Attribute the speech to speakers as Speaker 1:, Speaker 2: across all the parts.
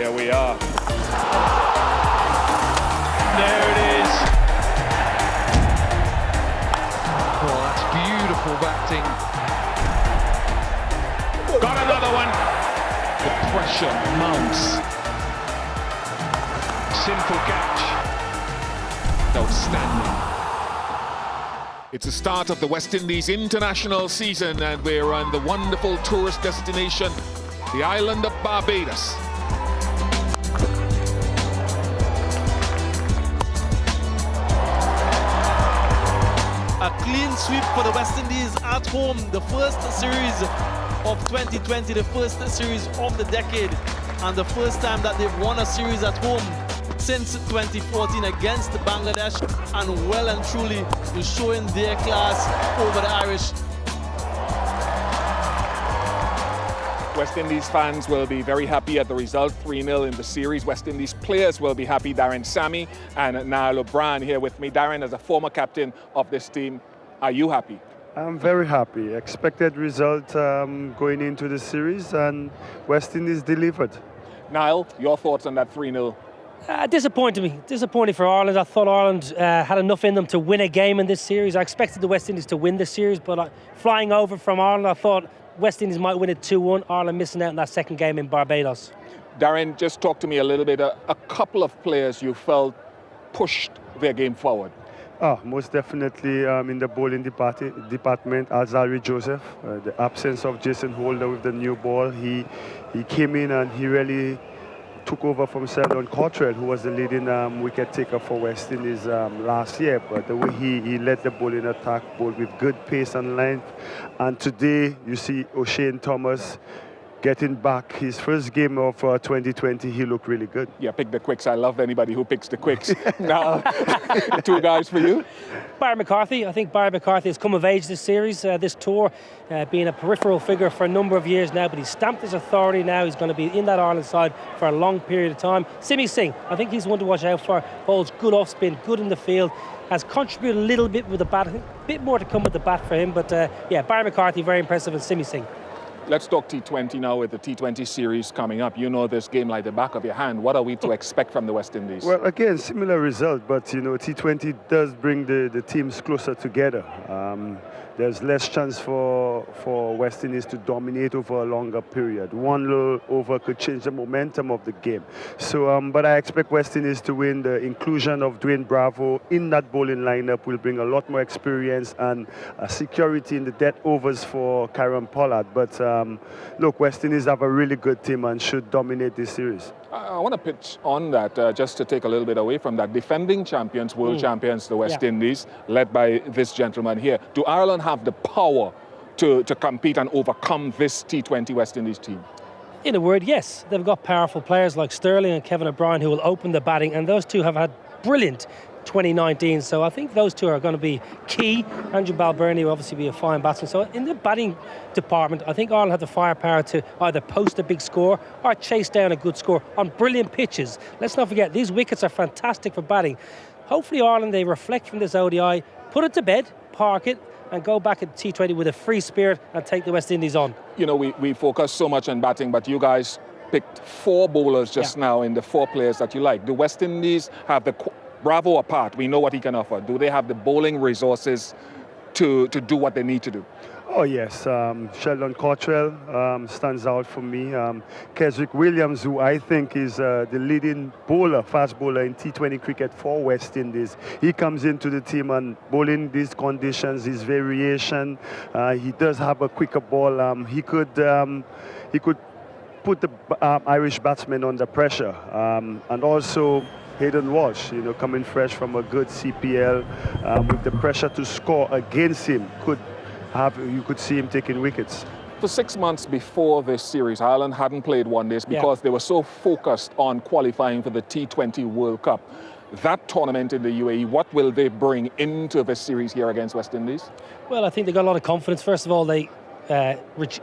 Speaker 1: Here we are.
Speaker 2: There it is. Oh, that's beautiful batting.
Speaker 1: Got another one.
Speaker 2: The pressure mounts. Simple catch. Outstanding.
Speaker 1: It's the start of the West Indies international season, and we're on the wonderful tourist destination, the island of Barbados.
Speaker 3: A clean sweep for the West Indies at home. The first series of 2020, the first series of the decade, and the first time that they've won a series at home since 2014 against Bangladesh, and well and truly is showing their class over the Irish.
Speaker 1: West Indies fans will be very happy at the result, 3-0 in the series. West Indies players will be happy. Darren, Sammy and Niall O'Brien here with me. Darren, as a former captain of this team, are you happy?
Speaker 4: I'm very happy. Expected result going into the series, and West Indies delivered.
Speaker 1: Niall, your thoughts on that 3-0?
Speaker 5: Disappointing for Ireland. I thought Ireland had enough in them to win a game in this series. I expected the West Indies to win this series, but flying over from Ireland, I thought West Indies might win it 2-1. Ireland missing out in that second game in Barbados.
Speaker 1: Darren, just talk to me a little bit. A couple of players you felt pushed their game forward.
Speaker 4: Most definitely in the bowling department, Alzari Joseph. The absence of Jason Holder with the new ball. He came in and he really took over from Cottrell, who was the leading wicket taker for West Indies last year. But the way he led the bowling attack, bowled with good pace and length. And today you see O'Shane Thomas getting back his first game of 2020. He looked really good.
Speaker 1: Yeah, pick the quicks. I love anybody who picks the quicks. Now, two guys for you.
Speaker 5: Barry McCarthy. I think Barry McCarthy has come of age this series, this tour, being a peripheral figure for a number of years now, but he's stamped his authority now. He's going to be in that Ireland side for a long period of time. Sammy Singh, I think he's one to watch out for. Bowls good off spin, good in the field. Has contributed a little bit with the bat. I think a bit more to come with the bat for him, but yeah, Barry McCarthy, very impressive, and Sammy Singh.
Speaker 1: Let's talk T20 now with the T20 series coming up. You know this game like the back of your hand. What are we to expect from the West Indies?
Speaker 4: Well, again, similar result, but you know, T20 does bring the teams closer together. There's less chance for West Indies to dominate over a longer period. One little over could change the momentum of the game. So, but I expect West Indies to win. The inclusion of Dwayne Bravo in that bowling lineup will bring a lot more experience and security in the dead overs for Pollard. But look, West Indies have a really good team and should dominate this series.
Speaker 1: I want to pitch on that just to take a little bit away from that. Defending champions, world champions, the West Indies, led by this gentleman here. Do Ireland have the power to compete and overcome this T20 West Indies team?
Speaker 5: In a word, yes. They've got powerful players like Stirling and Kevin O'Brien who will open the batting, and those two have had brilliant 2019, so I think those two are going to be key. Andrew Balbirnie will obviously be a fine batsman. So in the batting department, I think Ireland have the firepower to either post a big score or chase down a good score on brilliant pitches. Let's not forget, these wickets are fantastic for batting. Hopefully Ireland, they reflect from this ODI, put it to bed, park it, and go back at T20 with a free spirit and take the West Indies on. You know,
Speaker 1: we focus so much on batting, but you guys picked 4 bowlers just now in the 4 players that you like. The West Indies have the Bravo apart, we know what he can offer. Do they have the bowling resources to do what they need to do?
Speaker 4: Oh yes, Sheldon Cottrell stands out for me. Keswick Williams, who I think is the leading bowler, fast bowler in T20 cricket for West Indies. He comes into the team and bowling these conditions, his variation. He does have a quicker ball. He could put the Irish batsmen under pressure, and also Hayden Walsh, you know, coming fresh from a good CPL, with the pressure to score against him, you could see him taking wickets.
Speaker 1: For 6 months before this series, Ireland hadn't played one days because they were so focused on qualifying for the T20 World Cup. That tournament in the UAE, what will they bring into this series here against West Indies?
Speaker 5: Well, I think they got a lot of confidence. First of all, they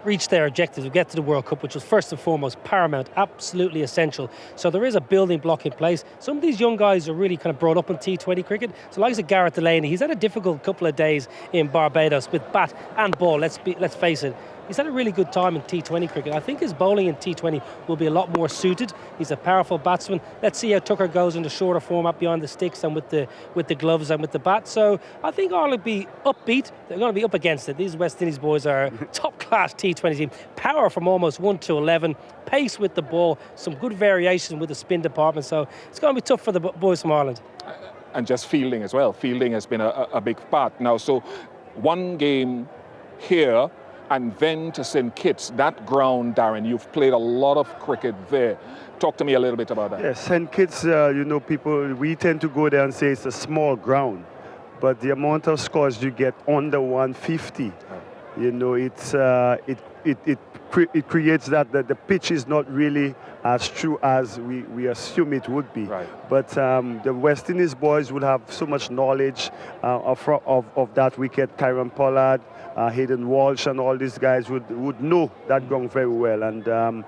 Speaker 5: reach their objectives of get to the World Cup, which was first and foremost paramount, absolutely essential. So there is a building block in place. Some of these young guys are really kind of brought up in T20 cricket. So like Gareth Delaney, he's had a difficult couple of days in Barbados with bat and ball. Let's face it. he's had a really good time in T20 cricket. I think his bowling in T20 will be a lot more suited. He's a powerful batsman. Let's see how Tucker goes in the shorter format behind the sticks and with the gloves and with the bat. So I think Ireland will be upbeat. They're going to be up against it. These West Indies boys are a top-class T20 team. Power from almost 1 to 11. Pace with the ball. Some good variation with the spin department. So it's going to be tough for the boys from Ireland.
Speaker 1: And just fielding as well. Fielding has been a big part. Now, so one game here and then to St. Kitts, that ground, Darren, you've played a lot of cricket there. Talk to me a little bit about that.
Speaker 4: Yes, St. Kitts, we tend to go there and say it's a small ground, but the amount of scores you get under 150, it creates that the pitch is not really as true as we assume it would be.
Speaker 1: Right.
Speaker 4: But the West Indies boys would have so much knowledge of that wicket. Kyron Pollard, Hayden Walsh, and all these guys would know that ground very well. And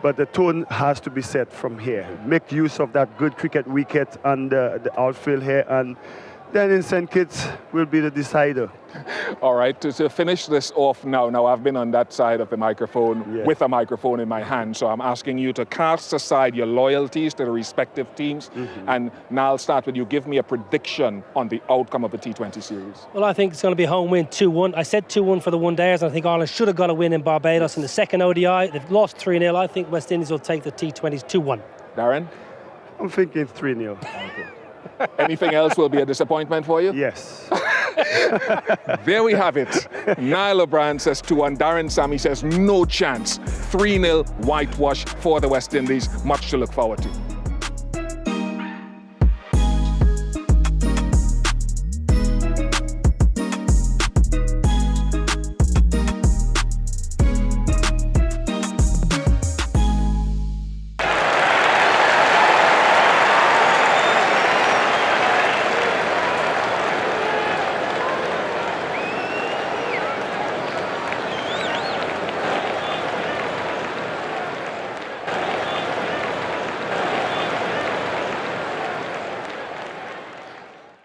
Speaker 4: but the tone has to be set from here. Make use of that good cricket wicket and the outfield here, and then in St. Kitts will be the decider.
Speaker 1: All right, to finish this off now I've been on that side of the microphone with a microphone in my hand, so I'm asking you to cast aside your loyalties to the respective teams, and now I'll start with you. Give me a prediction on the outcome of the T20 series.
Speaker 5: Well, I think it's going to be a home win, 2-1. I said 2-1 for the one-dayers, and I think Ireland should have got a win in Barbados in the second ODI. They've lost 3-0. I think West Indies will take the T20s 2-1.
Speaker 1: Darren?
Speaker 4: I'm thinking 3-0.
Speaker 1: Okay. Anything else will be a disappointment for you?
Speaker 4: Yes.
Speaker 1: There we have it. Niall O'Brien says 2-1. Darren Sammy says no chance. 3-0 whitewash for the West Indies. Much to look forward to.